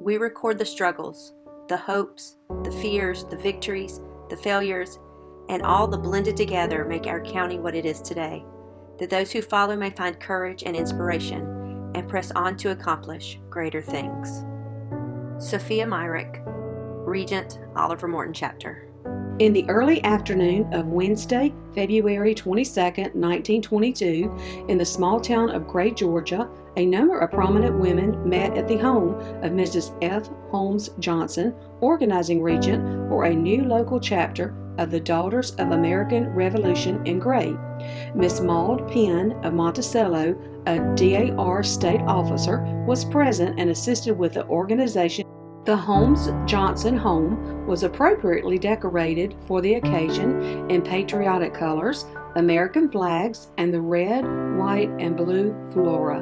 we record the struggles, the hopes, the fears, the victories, the failures, and all the blended together make our county what it is today, that those who follow may find courage and inspiration and press on to accomplish greater things. Sophia Myrick, Regent, Oliver Morton Chapter. In the early afternoon of Wednesday, February 22, 1922, in the small town of Gray, Georgia, a number of prominent women met at the home of Mrs. F. Holmes Johnson, organizing regent for a new local chapter of the Daughters of American Revolution in Gray. Miss Maud Penn of Monticello, a DAR state officer, was present and assisted with the organization. The Holmes Johnson home was appropriately decorated for the occasion in patriotic colors, American flags, and the red, white, and blue flora.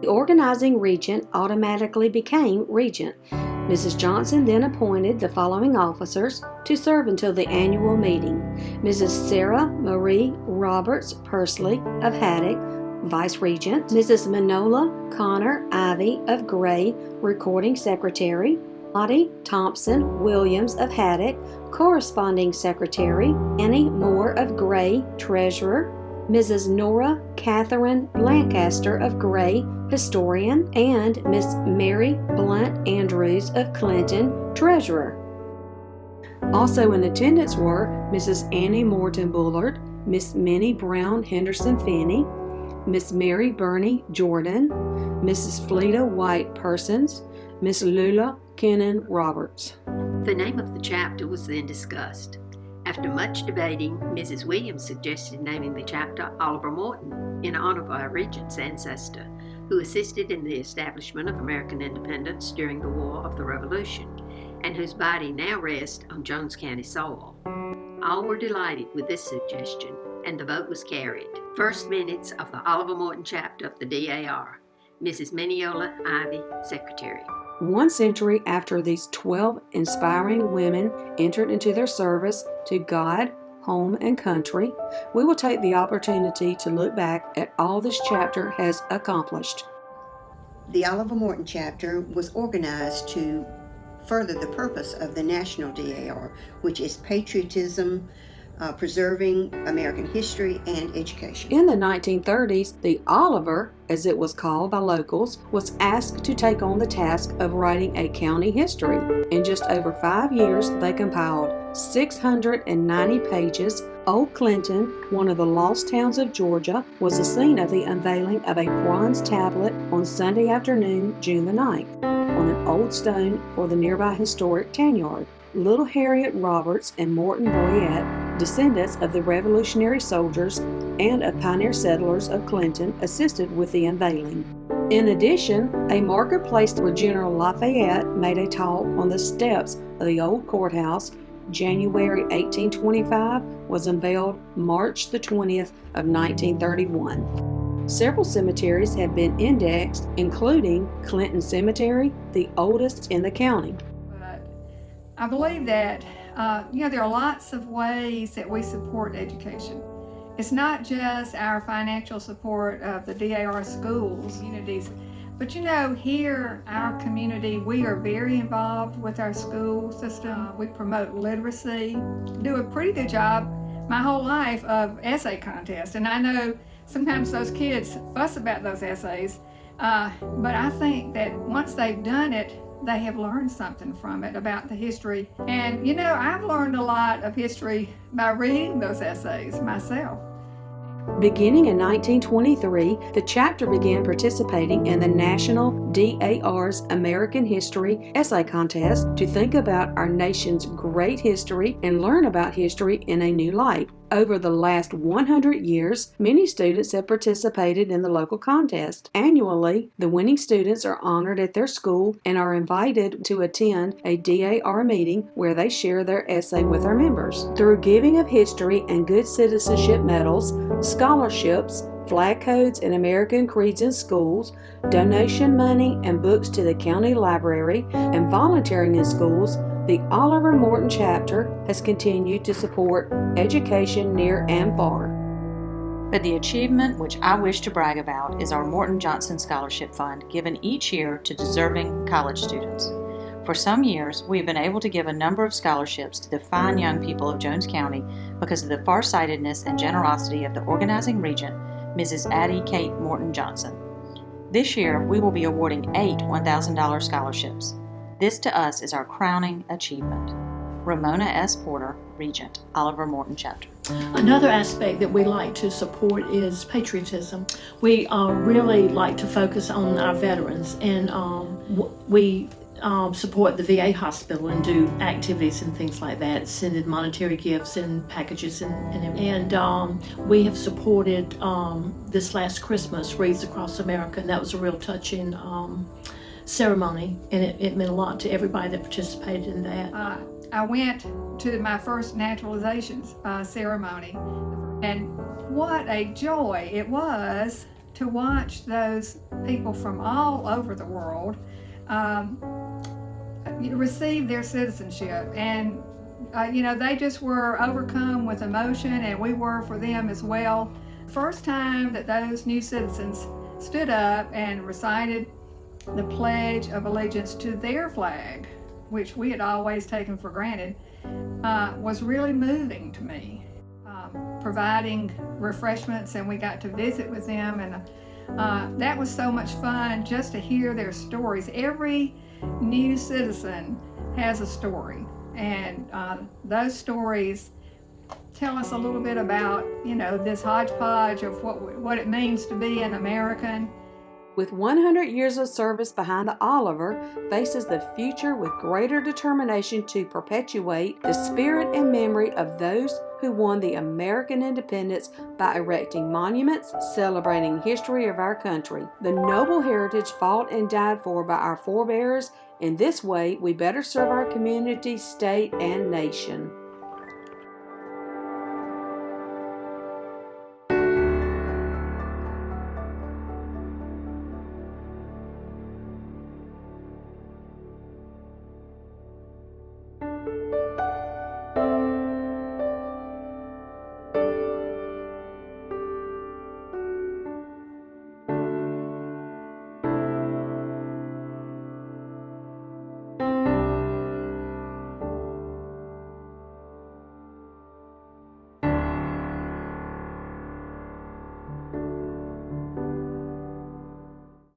The organizing regent automatically became regent. Mrs. Johnson then appointed the following officers to serve until the annual meeting: Mrs. Sarah Marie Roberts Pursley of Haddock, Vice Regent; Mrs. Manola Connor Ivy of Gray, Recording Secretary; Lottie Thompson Williams of Haddock, Corresponding Secretary; Annie Moore of Gray, Treasurer; Mrs. Nora Catherine Lancaster of Gray, Historian; and Miss Mary Blunt Andrews of Clinton, Treasurer. Also in attendance were Mrs. Annie Morton Bullard, Miss Minnie Brown Henderson Finney, Miss Mary Burney Jordan, Mrs. Fleda White Persons, Miss Lula Kennan Roberts. The name of the chapter was then discussed. After much debating, Mrs. Williams suggested naming the chapter Oliver Morton in honor of our regent's ancestor, who assisted in the establishment of American independence during the War of the Revolution, and whose body now rests on Jones County soil. All were delighted with this suggestion, and the vote was carried. First minutes of the Oliver Morton chapter of the DAR. Mrs. Mineola Ivy, Secretary. 1 century after these 12 inspiring women entered into their service to God, home, and country, we will take the opportunity to look back at all this chapter has accomplished. The Oliver Morton Chapter was organized to further the purpose of the National DAR, which is patriotism, preserving American history and education. In the 1930s, the Oliver, as it was called by locals, was asked to take on the task of writing a county history. In just over 5 years, they compiled 690 pages. Old Clinton, one of the lost towns of Georgia, was the scene of the unveiling of a bronze tablet on Sunday afternoon, June the 9th, on an old stone for the nearby historic tanyard. Little Harriet Roberts and Morton Boyette, descendants of the Revolutionary soldiers and of pioneer settlers of Clinton, assisted with the unveiling. In addition, a marker placed where General Lafayette made a talk on the steps of the old courthouse, January 1825, was unveiled March the 20th of 1931. Several cemeteries have been indexed, including Clinton Cemetery, the oldest in the county. I believe that, there are lots of ways that we support education. It's not just our financial support of the DAR schools, communities, but here, our community, we are very involved with our school system. We promote literacy, do a pretty good job my whole life of essay contests. And I know sometimes those kids fuss about those essays, but I think that once they've done it, they have learned something from it about the history. And I've learned a lot of history by reading those essays myself. Beginning in 1923, the chapter began participating in the National DAR's American History Essay Contest to think about our nation's great history and learn about history in a new light. Over the last 100 years, many students have participated in the local contest. Annually, the winning students are honored at their school and are invited to attend a DAR meeting where they share their essay with our members. Through giving of history and good citizenship medals, scholarships, flag codes and American creeds in schools, donation money and books to the county library, and volunteering in schools, the Oliver Morton Chapter has continued to support education near and far. But the achievement which I wish to brag about is our Morton Johnson Scholarship Fund given each year to deserving college students. For some years, we have been able to give a number of scholarships to the fine young people of Jones County because of the farsightedness and generosity of the organizing regent, Mrs. Addie Kate Morton Johnson. This year, we will be awarding 8 $1,000 scholarships. This to us is our crowning achievement. Ramona S. Porter, Regent, Oliver Morton Chapter. Another aspect that we like to support is patriotism. We really like to focus on our veterans, and we support the VA hospital and do activities and things like that, sending monetary gifts and packages and we have supported this last Christmas Wreaths Across America, and that was a real touching ceremony, and it meant a lot to everybody that participated in that. I went to my first naturalization ceremony, and what a joy it was to watch those people from all over the world receive their citizenship. And they just were overcome with emotion, and we were for them as well. First time that those new citizens stood up and recited the Pledge of Allegiance to their flag, which we had always taken for granted, was really moving to me. Providing refreshments, and we got to visit with them, and that was so much fun just to hear their stories. Every new citizen has a story, and those stories tell us a little bit about, this hodgepodge of what it means to be an American. With 100 years of service behind Oliver, faces the future with greater determination to perpetuate the spirit and memory of those who won the American independence by erecting monuments celebrating history of our country, the noble heritage fought and died for by our forebears. In this way, we better serve our community, state, and nation.